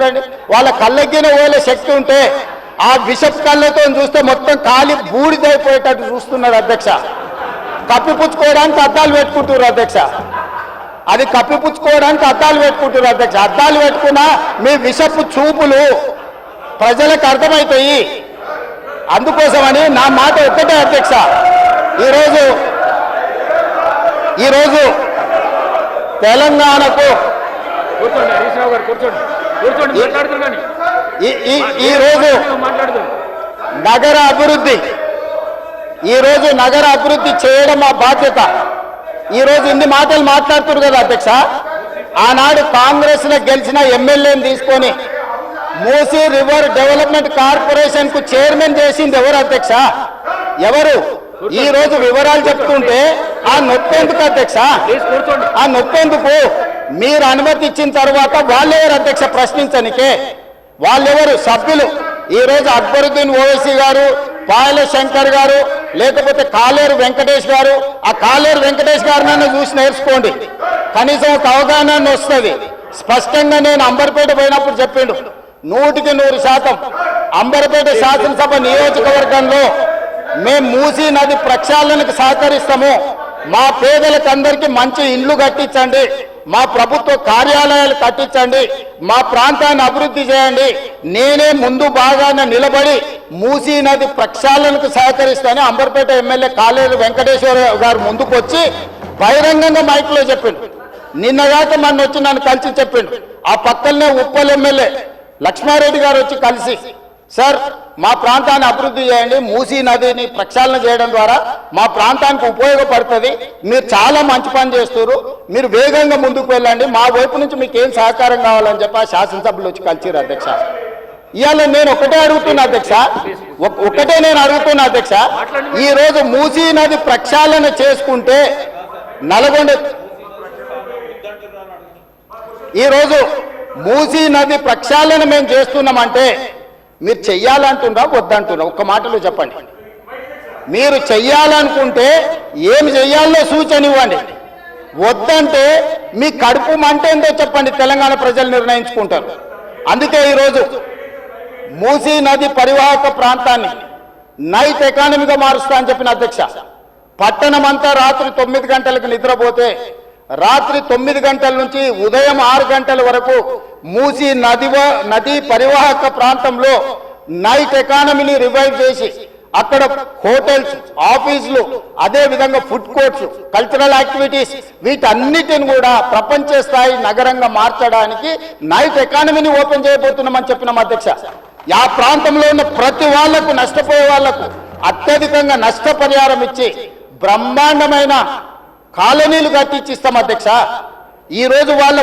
చూడండి, వాళ్ళ కళ్ళెక్కిన పోలే శక్తి ఉంటే ఆ విషపు కళ్ళతో చూస్తే మొత్తం కాలి బూడిదైపోయేటట్టు చూస్తున్నారు అధ్యక్ష. కప్పిపుచ్చుకోవడానికి అద్దాలు పెట్టుకుంటున్నారు అధ్యక్ష. అది కప్పిపుచ్చుకోవడానికి అద్దాలు పెట్టుకుంటున్నారు అధ్యక్ష. అద్దాలు పెట్టుకున్నా మీ విషపు చూపులు ప్రజలకు అర్థమవుతాయి. అందుకోసమని నా మాట ఒక్కటే అధ్యక్ష, ఈరోజు తెలంగాణకు ఈరోజు నగర అభివృద్ధి చేయడం మా బాధ్యత. ఈరోజు ఇన్ని మాటలు మాట్లాడుతున్నారు కదా అధ్యక్ష. ఆనాడు కాంగ్రెస్ లో గెలిచిన ఎమ్మెల్యేని తీసుకొని మూసీ రివర్ డెవలప్మెంట్ కార్పొరేషన్ కు చైర్మన్ చేసింది ఎవరు అధ్యక్ష? ఎవరు? ఈ రోజు వివరాలు చెప్తుంటే ఆ నొప్పేందుకు అధ్యక్ష? ఆ నొప్పేందుకు? మీరు అనుమతి ఇచ్చిన తర్వాత వాళ్ళెవరు అధ్యక్ష ప్రశ్నించనికే? వాళ్ళెవరు సభ్యులు? ఈ రోజు అక్బరుద్దీన్ ఓవైసీ గారు, పాయల శంకర్ గారు, లేకపోతే కాలేరు వెంకటేష్ గారు. ఆ కాలేరు వెంకటేష్ గారినైనా చూసి నేర్చుకోండి, కనీసం ఒక అవగాహన వస్తుంది. స్పష్టంగా నేను అంబర్పేట పోయినప్పుడు చెప్పిండు, 100% అంబర్పేట శాసనసభ నియోజకవర్గంలో మేము మూసీ నది ప్రక్షాళనకు సహకరిస్తాము. మా పేదలకు అందరికీ మంచి ఇల్లు కట్టించండి, మా ప్రభుత్వ కార్యాలయాలు కట్టించండి, మా ప్రాంతాన్ని అభివృద్ధి చేయండి, నేనే ముందు బాగానే నిలబడి మూసీ నది ప్రక్షాళనకు సహకరిస్తానని అంబర్పేట ఎమ్మెల్యే కాలేరు వెంకటేశ్వర గారు ముందుకు వచ్చి బహిరంగంగా మైక్లో చెప్పిండు. నిన్నగాక మొన్న వచ్చి నన్ను కలిసి చెప్పిండు. ఆ పక్కనే ఉప్పల్ ఎమ్మెల్యే లక్ష్మారెడ్డి గారు వచ్చి కలిసి, సార్ మా ప్రాంతాన్ని అభివృద్ధి చేయండి, మూసీ నదిని ప్రక్షాళన చేయడం ద్వారా మా ప్రాంతానికి ఉపయోగపడుతుంది, మీరు చాలా మంచి పని చేస్తారు, మీరు వేగంగా ముందుకు వెళ్ళండి, మా వైపు నుంచి మీకు ఏం సహకారం కావాలని చెప్పి ఆ శాసనసభ్యులు వచ్చి కలిసిరు అధ్యక్ష. ఇవాళ నేను ఒకటే అడుగుతున్నా అధ్యక్ష, ఈ రోజు మూసీ నది ప్రక్షాళన చేసుకుంటే ఈరోజు మూసీ నది ప్రక్షాళన మేము చేస్తున్నామంటే మీరు చెయ్యాలంటున్నా వద్దంటున్నా? ఒక్క మాటలో చెప్పండి. మీరు చెయ్యాలనుకుంటే ఏమి చెయ్యాలో సూచన ఇవ్వండి, వద్దంటే మీ కడుపు మంట ఏందో చెప్పండి, తెలంగాణ ప్రజలు నిర్ణయించుకుంటారు. అందుకే ఈరోజు మూసీ నది పరివాహక ప్రాంతాన్ని నైట్ ఎకానమీగా మారుస్తా అని చెప్పిన అధ్యక్ష. పట్టణం అంతా రాత్రి 9 గంటలకు నిద్రపోతే రాత్రి 9 గంటల నుంచి ఉదయం 6 గంటల వరకు మూసీ నది పరివాహక ప్రాంతంలో నైట్ ఎకానమీని రివైవ్ చేసి అక్కడ హోటల్స్, ఆఫీసులు, అదే విధంగా ఫుడ్ కోర్ట్స్, కల్చరల్ యాక్టివిటీస్ వీటన్నిటిని కూడా ప్రపంచ స్థాయి నగరంగా మార్చడానికి నైట్ ఎకానమీని ఓపెన్ చేయబోతున్నామని చెప్పినాం అధ్యక్ష. ఆ ప్రాంతంలో ఉన్న ప్రతి వాళ్లకు, నష్టపోయే వాళ్లకు అత్యధికంగా నష్టపరిహారం ఇచ్చి బ్రహ్మాండమైన కాలనీలు కట్టించిస్తాం అధ్యక్ష. ఈరోజు వాళ్ళు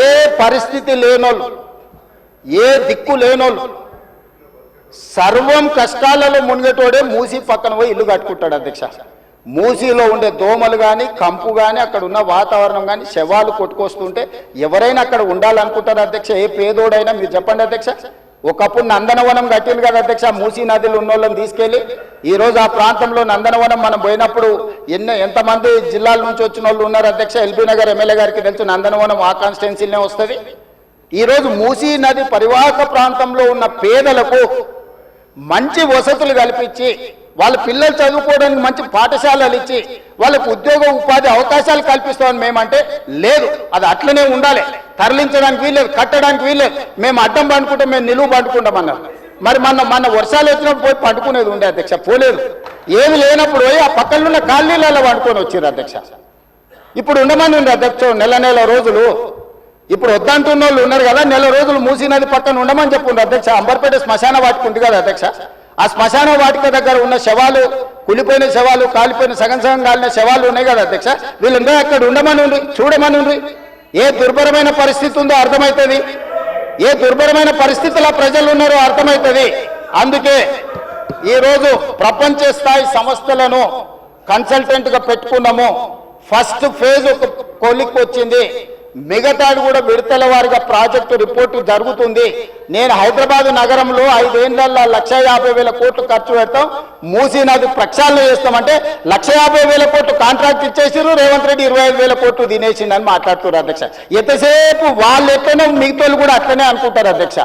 ఏ పరిస్థితి లేనోళ్ళు, ఏ దిక్కు లేనోళ్ళు, సర్వం కష్టాలలో మునిగేటోడే మూసీ పక్కన పోయి ఇల్లు కట్టుకుంటాడు అధ్యక్ష. మూసీలో ఉండే దోమలు కానీ, కంపు కానీ, అక్కడ ఉన్న వాతావరణం కానీ, శవాలు కొట్టుకొస్తుంటే ఎవరైనా అక్కడ ఉండాలనుకుంటారు అధ్యక్ష? ఏ పేదోడైనా మీరు చెప్పండి అధ్యక్ష. ఒకప్పుడు నందనవనం కట్టింది కదా అధ్యక్ష, మూసీ నదిలో ఉన్న వాళ్ళని తీసుకెళ్లి. ఈరోజు ఆ ప్రాంతంలో నందనవనం మనం పోయినప్పుడు ఎంతమంది జిల్లాల నుంచి వచ్చిన వాళ్ళు ఉన్నారు అధ్యక్ష? ఎల్బీ నగర్ ఎమ్మెల్యే గారికి తెలుసు, నందనవనం ఆ కాన్స్టిట్యున్సీనే వస్తుంది. ఈరోజు మూసీ నది పరివాహక ప్రాంతంలో ఉన్న పేదలకు మంచి వసతులు కల్పించి, వాళ్ళ పిల్లలు చదువుకోవడానికి మంచి పాఠశాలలు ఇచ్చి, వాళ్ళకు ఉద్యోగ ఉపాధి అవకాశాలు కల్పిస్తామని మేమంటే లేదు, అది అట్లనే ఉండాలి, తరలించడానికి వీల్లేదు, కట్టడానికి వీల్లేదు, మేము అడ్డం పండుకుంటే మేము నిలువు పండుకుంటామన్నారు. మరి మన వర్షాలు వచ్చినప్పుడు పోయి పండుకునేది ఉండే అధ్యక్ష, పోలేదు. ఏమి లేనప్పుడు పోయి ఆ పక్కన ఉన్న కాలనీలలో పండుకొని వచ్చారు అధ్యక్ష. ఇప్పుడు ఉండమని ఉంది అధ్యక్ష నెల రోజులు. ఇప్పుడు వద్దంటున్న వాళ్ళు ఉన్నారు కదా, నెల రోజులు మూసీ నది పక్కన ఉండమని చెప్పుండ్రు అధ్యక్ష. అంబర్పేట శ్మశాన వాటిక ఉంది కదా అధ్యక్ష, ఆ శ్మశాన వాటిక దగ్గర ఉన్న శవాలు, కులిపోయిన శవాలు, కాలిపోయిన సగం కాలిన శవాలు ఉన్నాయి కదా అధ్యక్ష, వీళ్ళందరూ అక్కడ ఉండమని ఉండి, చూడమని ఉండి. ఏ దుర్భరమైన పరిస్థితి ఉందో అర్థమవుతుంది, ఏ దుర్భరమైన పరిస్థితుల్లో ప్రజలు ఉన్నారో అర్థమవుతుంది. అందుకే ఈరోజు ప్రపంచ స్థాయి సంస్థలను కన్సల్టెంట్గా పెట్టుకున్నాము. ఫస్ట్ ఫేజ్ ఒక కొలిక్కి వచ్చింది. మిగతాది కూడా విడతల వారిగా ప్రాజెక్టు రిపోర్టు జరుగుతుంది. నేను హైదరాబాద్ నగరంలో 5 ఏళ్లలో 1,50,000 కోట్లు ఖర్చు పెడతాం, మూసీ నది ప్రక్షాళన చేస్తామంటే 1,50,000 కోట్లు కాంట్రాక్ట్ ఇచ్చేసారు, రేవంత్ రెడ్డి 25,000 కోట్లు తినేసిందని మాట్లాడుతున్నారు అధ్యక్ష. ఎంతసేపు వాళ్ళు ఎట్లనే మిగతాలు కూడా అట్లనే అనుకుంటారు అధ్యక్ష.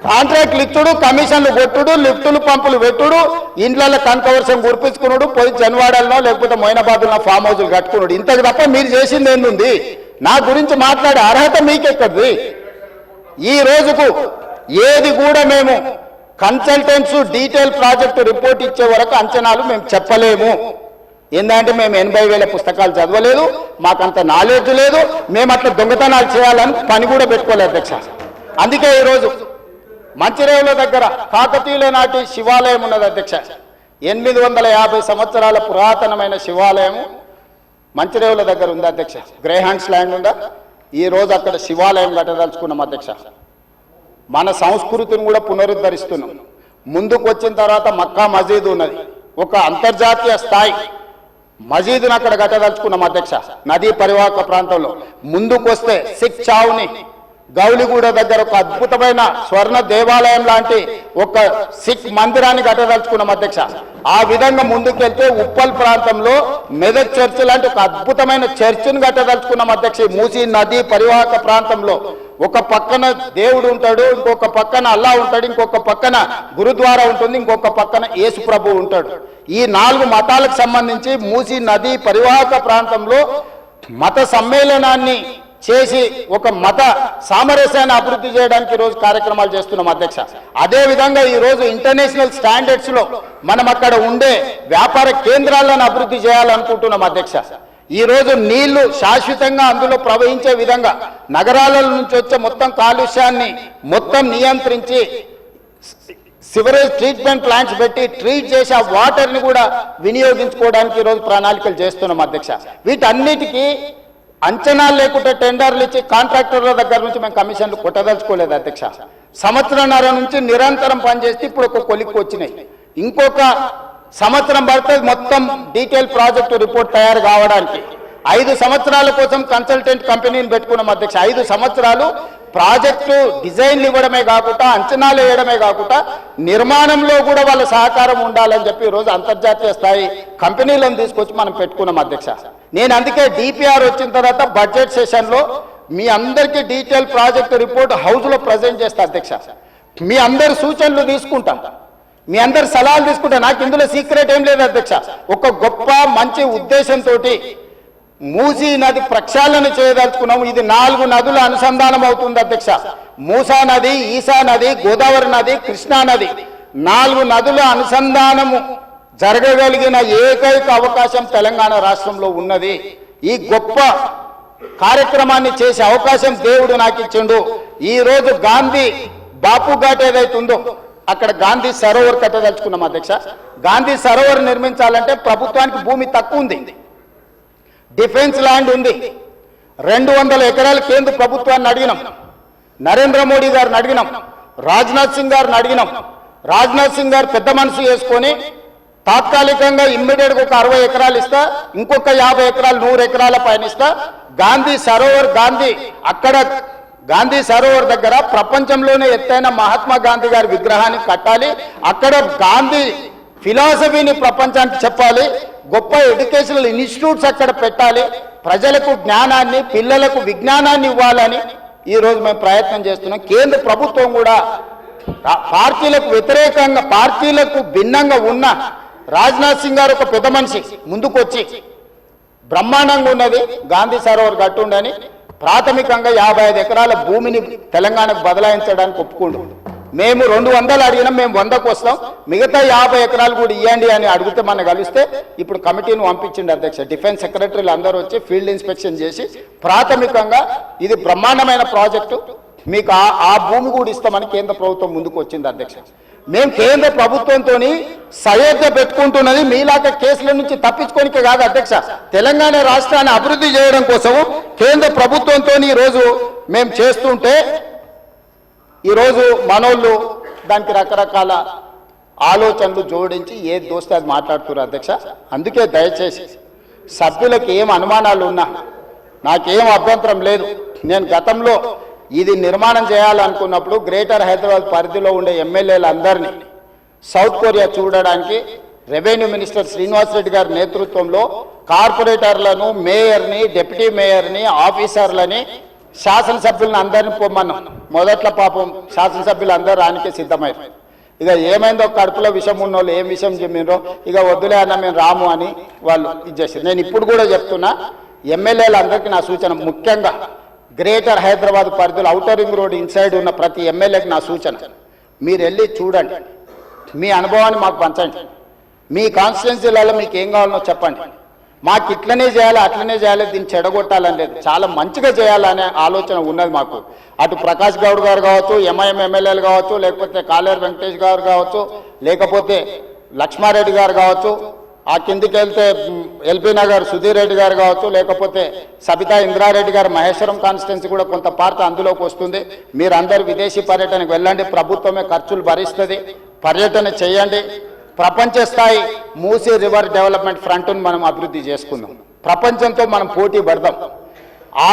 కాంట్రాక్ట్లు ఇచ్చుడు, కమిషన్లు కొట్టుడు, లిఫ్టులు పంపులు పెట్టుడు, ఇండ్ల కనకవర్షం గుర్పించుకున్నాడు, పోయి జన్వాడల్లో లేకపోతే మొయినాబాద్లో ఫామ్ హౌస్లు కట్టుకున్నాడు. ఇంతకు తప్ప మీరు చేసింది ఏంది? నా గురించి మాట్లాడే అర్హత మీకెక్కడిది? ఈ రోజుకు ఏది కూడా మేము కన్సల్టెంట్స్ డీటెయిల్ ప్రాజెక్టు రిపోర్ట్ ఇచ్చే వరకు అంచనాలు మేము చెప్పలేము. ఏంటంటే మేము 80,000 పుస్తకాలు చదవలేదు, మాకంత నాలెడ్జ్ లేదు, మేము అట్లా దొంగతనాలు చేయాలని పని కూడా పెట్టుకోలేదు అధ్యక్ష. అందుకే ఈరోజు మంచిరేవుల దగ్గర కాకతీయుల నాటి శివాలయం ఉన్నది అధ్యక్ష. 850 సంవత్సరాల పురాతనమైన శివాలయం మంచిరేవుల దగ్గర ఉంది అధ్యక్ష. గ్రేహాండ్స్ ల్యాండ్ ఉందా? ఈ రోజు అక్కడ శివాలయం కట్టదలుచుకున్నాం అధ్యక్ష. మన సంస్కృతిని కూడా పునరుద్ధరిస్తున్నాం. ముందుకు వచ్చిన తర్వాత మక్కా మసీదు ఉన్నది, ఒక అంతర్జాతీయ స్థాయి మసీదును అక్కడ కట్టదలుచుకున్నాం అధ్యక్ష. నదీ పరివాహక ప్రాంతంలో ముందుకు వస్తే సిక్ చావుని గౌలిగూడ దగ్గర ఒక అద్భుతమైన స్వర్ణ దేవాలయం లాంటి ఒక సిక్ మందిరాన్ని కట్టదలుచుకున్నాం అధ్యక్ష. ఆ విధంగా ముందుకెళ్తే ఉప్పల్ ప్రాంతంలో మెదక్ చర్చ్ లాంటి ఒక అద్భుతమైన చర్చిని కట్టదలుచుకున్నాం అధ్యక్ష. మూసీ నదీ పరివాహక ప్రాంతంలో ఒక పక్కన దేవుడు ఉంటాడు, ఇంకొక పక్కన అల్లా ఉంటాడు, ఇంకొక పక్కన గురుద్వారా ఉంటుంది, ఇంకొక పక్కన యేసు ప్రభు ఉంటాడు. ఈ 4 మతాలకు సంబంధించి మూసీ నదీ పరివాహక ప్రాంతంలో మత సమ్మేళనాన్ని చేసి ఒక మత సామరస్యాన్ని అభివృద్ధి చేయడానికి ఈరోజు కార్యక్రమాలు చేస్తున్నాం అధ్యక్ష. అదేవిధంగా ఈరోజు ఇంటర్నేషనల్ స్టాండర్డ్స్ లో మనం అక్కడ ఉండే వ్యాపార కేంద్రాలను అభివృద్ధి చేయాలనుకుంటున్నాం అధ్యక్ష. ఈ రోజు నీళ్లు శాశ్వతంగా అందులో ప్రవహించే విధంగా నగరాల నుంచి వచ్చే మొత్తం కాలుష్యాన్ని మొత్తం నియంత్రించి సివరేజ్ ట్రీట్మెంట్ ప్లాంట్స్ పెట్టి ట్రీట్ చేసి ఆ వాటర్ని కూడా వినియోగించుకోవడానికి ఈరోజు ప్రణాళికలు చేస్తున్నాం అధ్యక్ష. వీటన్నిటికీ అంచనాలు లేకుండా టెండర్లు ఇచ్చి కాంట్రాక్టర్ల దగ్గర నుంచి మేము కమిషన్లు కొట్టదలుచుకోలేదు అధ్యక్ష. సంవత్సరంన్నర నుంచి నిరంతరం పనిచేస్తే ఇప్పుడు ఒక కొలిక్కి వచ్చినాయి. ఇంకొక సంవత్సరం పడుతుంది మొత్తం డీటెయిల్ ప్రాజెక్టు రిపోర్ట్ తయారు కావడానికి. 5 సంవత్సరాల కోసం కన్సల్టెంట్ కంపెనీని పెట్టుకున్నాం అధ్యక్ష. 5 సంవత్సరాలు ప్రాజెక్టు డిజైన్లు ఇవ్వడమే కాకుండా అంచనాలు వేయడమే కాకుండా నిర్మాణంలో కూడా వాళ్ళ సహకారం ఉండాలని చెప్పి ఈరోజు అంతర్జాతీయ స్థాయి కంపెనీలను తీసుకొచ్చి మనం పెట్టుకున్నాం అధ్యక్ష. నేను అందుకే డిపిఆర్ వచ్చిన తర్వాత బడ్జెట్ సెషన్లో మీ అందరికీ డీటెయిల్ ప్రాజెక్టు రిపోర్ట్ హౌస్లో ప్రజెంట్ చేస్తా అధ్యక్ష. మీ అందరి సూచనలు తీసుకుంటా, మీ అందరి సలహాలు తీసుకుంటా. నాకు ఇందులో సీక్రెట్ ఏం లేదు అధ్యక్ష. ఒక గొప్ప మంచి ఉద్దేశంతో మూసీ నది ప్రక్షాళన చేయదలుచుకున్నాము. ఇది 4 నదుల అనుసంధానం అవుతుంది అధ్యక్ష. మూసా నది, ఈసా నది, గోదావరి నది, కృష్ణా నది, 4 నదుల అనుసంధానము జరగగలిగిన ఏకైక అవకాశం తెలంగాణ రాష్ట్రంలో ఉన్నది. ఈ గొప్ప కార్యక్రమాన్ని చేసే అవకాశం దేవుడు నాకు ఇచ్చిండు. ఈ రోజు గాంధీ బాపు ఘాట్ ఏదైతుందో అక్కడ గాంధీ సరోవర్ కట్టదలుచుకున్నాం అధ్యక్ష. గాంధీ సరోవర్ నిర్మించాలంటే ప్రభుత్వానికి భూమి తక్కువ ఉంది, డిఫెన్స్ ల్యాండ్ ఉంది. 200 ఎకరాలు కేంద్ర ప్రభుత్వాన్ని అడిగినాం, నరేంద్ర మోడీ గారిని అడిగినాం, రాజ్నాథ్ సింగ్ గారిని అడిగినాం. రాజ్నాథ్ సింగ్ గారు పెద్ద మనసు చేసుకొని తాత్కాలికంగా ఇమ్మీడియట్గా ఒక 60 ఎకరాలు ఇస్తా, ఇంకొక 50 ఎకరాలు 100 ఎకరాల పైన ఇస్తా. గాంధీ సరోవర్ అక్కడ గాంధీ సరోవర్ దగ్గర ప్రపంచంలోనే ఎత్తైన మహాత్మా గాంధీ గారి విగ్రహాన్ని కట్టాలి. అక్కడ గాంధీ ఫిలాసఫీని ప్రపంచానికి చెప్పాలి. గొప్ప ఎడ్యుకేషనల్ ఇన్స్టిట్యూట్స్ అక్కడ పెట్టాలి. ప్రజలకు జ్ఞానాన్ని, పిల్లలకు విజ్ఞానాన్ని ఇవ్వాలని ఈరోజు మేము ప్రయత్నం చేస్తున్నాం. కేంద్ర ప్రభుత్వం కూడా పార్టీలకు వ్యతిరేకంగా, పార్టీలకు భిన్నంగా ఉన్న రాజ్నాథ్ సింగ్ గారు ఒక పెద్ద మనిషి ముందుకొచ్చి బ్రహ్మాండంగా ఉన్నది గాంధీ సరోవర్ కట్టుండని ప్రాథమికంగా 55 ఎకరాల భూమిని తెలంగాణకు బదలాయించడానికి ఒప్పుకుండు. మేము 200 అడిగినాం, మేము 100కు వస్తాం, మిగతా 50 ఎకరాలు కూడా ఇవ్వండి అని అడిగితే మనం కలిస్తే ఇప్పుడు కమిటీని పంపించింది అధ్యక్ష. డిఫెన్స్ సెక్రటరీలు అందరూ వచ్చి ఫీల్డ్ ఇన్స్పెక్షన్ చేసి ప్రాథమికంగా ఇది బ్రహ్మాండమైన ప్రాజెక్టు, మీకు ఆ భూమి కూడా ఇస్తామని కేంద్ర ప్రభుత్వం ముందుకు వచ్చింది అధ్యక్ష. మేము కేంద్ర ప్రభుత్వంతో సయోధ్య పెట్టుకుంటున్నది మీలాగా కేసుల నుంచి తప్పించుకోనికే కాదు అధ్యక్ష, తెలంగాణ రాష్ట్రాన్ని అభివృద్ధి చేయడం కోసం కేంద్ర ప్రభుత్వంతో ఈరోజు మేము చేస్తుంటే ఈరోజు మనోళ్ళు దానికి రకరకాల ఆలోచనలు జోడించి ఏది దోస్తే అది మాట్లాడుతున్నారు అధ్యక్ష. అందుకే దయచేసి సభ్యులకు ఏం అనుమానాలు ఉన్నా నాకేం అభ్యంతరం లేదు. నేను గతంలో ఇది నిర్మాణం చేయాలనుకున్నప్పుడు గ్రేటర్ హైదరాబాద్ పరిధిలో ఉండే ఎమ్మెల్యేలందరినీ సౌత్ కొరియా చూడడానికి రెవెన్యూ మినిస్టర్ శ్రీనివాస్ రెడ్డి గారి నేతృత్వంలో కార్పొరేటర్లను, మేయర్ని, డిప్యూటీ మేయర్ని, ఆఫీసర్లని, శాసనసభ్యులను అందరినీ పొమ్మన్నాం. మొదట్లో పాపం శాసనసభ్యులు అందరూ రానికే సిద్ధమయ్యారు. ఇక ఏమైందో కడుపులో విషం ఉన్న వాళ్ళు ఏం విషయం చెప్పినరో ఇక వద్దులే అన్న మేము రాము అని వాళ్ళు ఇచ్చేసారు. నేను ఇప్పుడు కూడా చెప్తున్నా, ఎమ్మెల్యేలందరికీ నా సూచన, ముఖ్యంగా గ్రేటర్ హైదరాబాద్ పరిధిలో ఔటర్ రింగ్ రోడ్ ఇన్సైడ్ ఉన్న ప్రతి ఎమ్మెల్యేకి నా సూచన, మీరు వెళ్ళి చూడండి, మీ అనుభవాన్ని మాకు పంచండి, మీ కాన్స్టిట్యున్సీలలో మీకు ఏం కావాలనో చెప్పండి. మాకు ఇట్లనే చేయాలి అట్లనే చేయాలి, దీన్ని చెడగొట్టాలని లేదు, చాలా మంచిగా చేయాలనే ఆలోచన ఉన్నది మాకు. అటు ప్రకాష్ గౌడ్ గారు కావచ్చు, ఎంఐఎం ఎమ్మెల్యేలు కావచ్చు, లేకపోతే కాలేరు వెంకటేష్ గారు కావచ్చు, లేకపోతే లక్ష్మారెడ్డి గారు కావచ్చు, ఆ కిందికి వెళ్తే ఎల్బీ నగర్ సుధీర్ రెడ్డి గారు కావచ్చు, లేకపోతే సబితా ఇంద్రారెడ్డి గారు మహేశ్వరం కాన్స్టిట్యున్సీ కూడా కొంత పార్ట్ అందులోకి వస్తుంది. మీరందరూ విదేశీ పర్యటనకు వెళ్ళండి, ప్రభుత్వమే ఖర్చులు భరిస్తుంది, పర్యటన చేయండి. ప్రపంచ స్థాయి మూసీ రివర్ డెవలప్మెంట్ ఫ్రంట్ను మనం అభివృద్ధి చేసుకుందాం, ప్రపంచంతో మనం పోటీ పడదాం. ఆ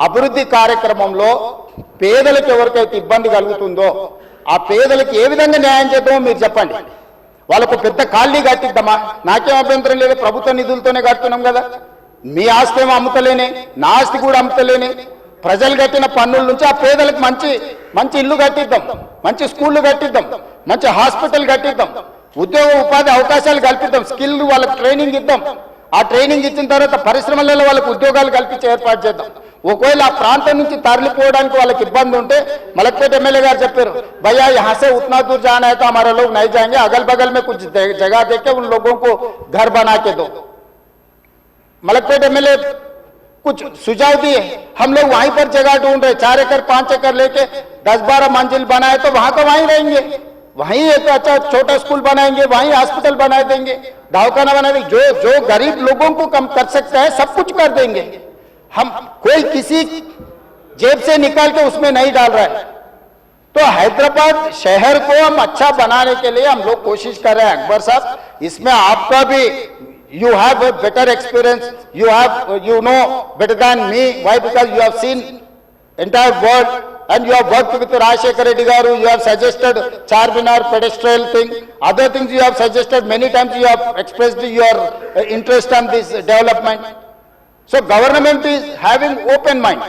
అభివృద్ధి కార్యక్రమంలో పేదలకు ఎవరికైతే ఇబ్బంది కలుగుతుందో ఆ పేదలకు ఏ విధంగా న్యాయం చేద్దామో మీరు చెప్పండి. వాళ్ళకు పెద్ద కాలనీ కట్టిద్దామా? నాకేం అభ్యంతరం లేదు, ప్రభుత్వ నిధులతోనే కడుతున్నాం కదా. మీ ఆస్తి ఏమో అమ్ముతలేని, నా ఆస్తి కూడా అమ్ముతలేని, ప్రజలు కట్టిన పన్నుల నుంచి ఆ పేదలకు మంచి మంచి ఇల్లు కట్టిద్దాం, మంచి స్కూళ్ళు కట్టిద్దాం, మంచి హాస్పిటల్ కట్టిద్దాం, ఉద్యోగ ఉపాధి అవకాశాలు కల్పిద్దాం, స్కిల్ వాళ్ళకి ట్రైనింగ్ ఇద్దాం. ఆ ట్రైనింగ్ ఇచ్చిన తర్వాత పరిశ్రమలలో వాళ్ళకి ఉద్యోగాలు కల్పించి ఏర్పాటు చేద్దాం. ఒకవేళ ఆ ప్రాంతం నుంచి తరలిపోవడానికి వాళ్ళకి ఇబ్బంది ఉంటే, మలక్పేట ఎమ్మెల్యే గారు చెప్పారు, भैया यहाँ से उतना दूर जाना है तो हमारे लोग नहीं जाएंगे, अगल बगल में कुछ जगह देके उन लोगों को घर बना के दो. मलकपेट एमएलए कुछ सुझाव दिए, हम लोग वहीं पर जगह ढूंढ रहे, 4 एकड़ 5 एकड़ लेके 10-12 मंजिल बनाए तो वहां का वहीं रहेंगे, वहीं एक अच्छा छोटा स्कूल बनाएंगे, वहीं हॉस्पिटल बना देंगे, दवाखाना बना देंगे. जो गरीब लोगों को कम कर सकता है सब कुछ कर देंगे. हम कोई किसी जेब से निकाल के उसमें नहीं डाल रहा है. तो हैदराबाद शहर को हम अच्छा बनाने के लिए हम लोग कोशिश कर रहे हैं. अकबर साहब, इसमें आपका भी you have a better experience, you know better than me. Why? Because you have seen entire world and you have worked with Rajshekar Reddy garu, you have suggested Charminar pedestrian thing, other things you have suggested many times, you have expressed your interest on this development. So government is having open mind.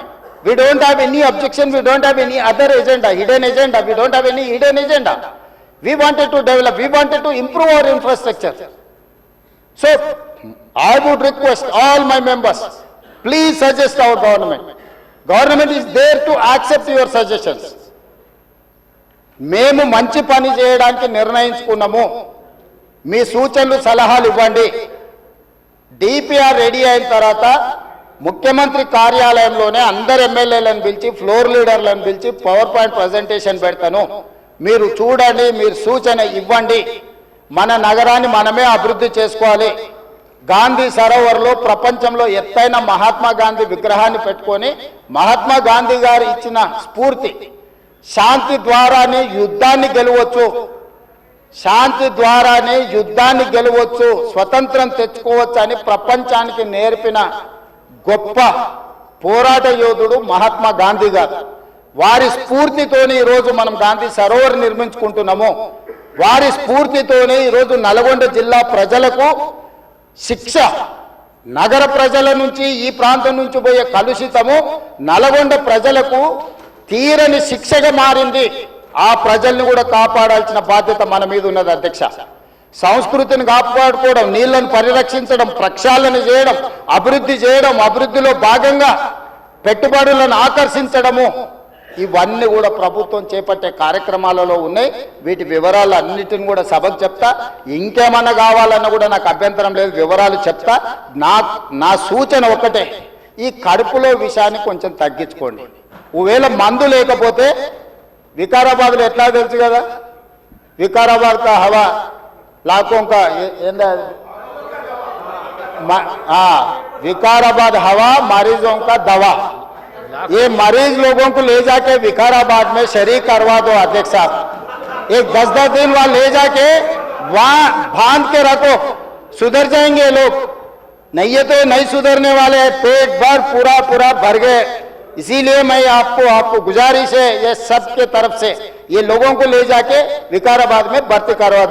We don't have any objection, we don't have any other agenda, hidden agenda, we don't have any hidden agenda. We wanted to develop, we wanted to improve our infrastructure. So I would request all my members, please suggest our government. Government is there to accept your suggestions. మేము మంచి పని చేయడానికి నిర్ణయించుకున్నాము, మీ సూచనలు సలహాలు ఇవ్వండి. DPR ready అయిన తర్వాత ముఖ్యమంత్రి కార్యాలయంలోనే అందరు ఎమ్మెల్యేలను పిలిచి, ఫ్లోర్ లీడర్లను పిలిచి పవర్ పాయింట్ ప్రజెంటేషన్ పెడతాను, మీరు చూడండి, మీరు సూచన ఇవ్వండి. మన నగరాన్ని మనమే అభివృద్ధి చేసుకోవాలి. గాంధీ సరోవర్లో ప్రపంచంలో ఎత్తైన మహాత్మా గాంధీ విగ్రహాన్ని పెట్టుకొని, మహాత్మా గాంధీ గారు ఇచ్చిన స్ఫూర్తి, శాంతి ద్వారానే యుద్ధాన్ని గెలవచ్చు, శాంతి ద్వారానే యుద్ధాన్ని గెలవచ్చు, స్వతంత్రం తెచ్చుకోవచ్చు అని ప్రపంచానికి నేర్పిన గొప్ప పోరాట యోధుడు మహాత్మా గాంధీ గారు. వారి స్ఫూర్తితోనే ఈరోజు మనం గాంధీ సరోవర్ నిర్మించుకుంటున్నాము. వారి స్ఫూర్తితోనే ఈరోజు నల్గొండ జిల్లా ప్రజలకు శిక్ష, నగర ప్రజల నుంచి ఈ ప్రాంతం నుంచి పోయే కలుషితము నల్గొండ ప్రజలకు తీరని శిక్షగా మారింది. ఆ ప్రజల్ని కూడా కాపాడాల్సిన బాధ్యత మన మీద ఉన్నది అధ్యక్ష. సంస్కృతిని కాపాడుకోవడం, నీళ్లను పరిరక్షించడం, ప్రక్షాళన చేయడం, అభివృద్ధి చేయడం, అభివృద్ధిలో భాగంగా పెట్టుబడులను ఆకర్షించడము, ఇవన్నీ కూడా ప్రభుత్వం చేపట్టే కార్యక్రమాలలో ఉన్నాయి. వీటి వివరాలు అన్నిటిని కూడా సభకు చెప్తా. ఇంకేమన్నా కావాలన్నా కూడా నాకు అభ్యంతరం లేదు, వివరాలు చెప్తా. నా సూచన ఒకటే, ఈ కడుపులో విషయాన్ని కొంచెం తగ్గించుకోండి. ఒకవేళ మందు లేకపోతే వికారాబాద్లో ఎట్లా తెలుసు కదా, వికారాబాద్ కా హవా लाखों का विकाराबाद हवा मरीजों का दवा. ये मरीज लोगों को ले जाके विकाराबाद में शरीक करवा दो अध्यक्ष साहब. एक 10-10 दिन वहां ले जाके वहां बांध के रखो, सुधर जाएंगे लोग. नहीं है तो नहीं सुधरने वाले हैं, पेट भर पूरा पूरा भर गए। इसीलिए मैं आपको गुजारिश है ये सब के तरफ से, ये लोगों को ले जाके विकाराबाद में भर्ती करवा दो।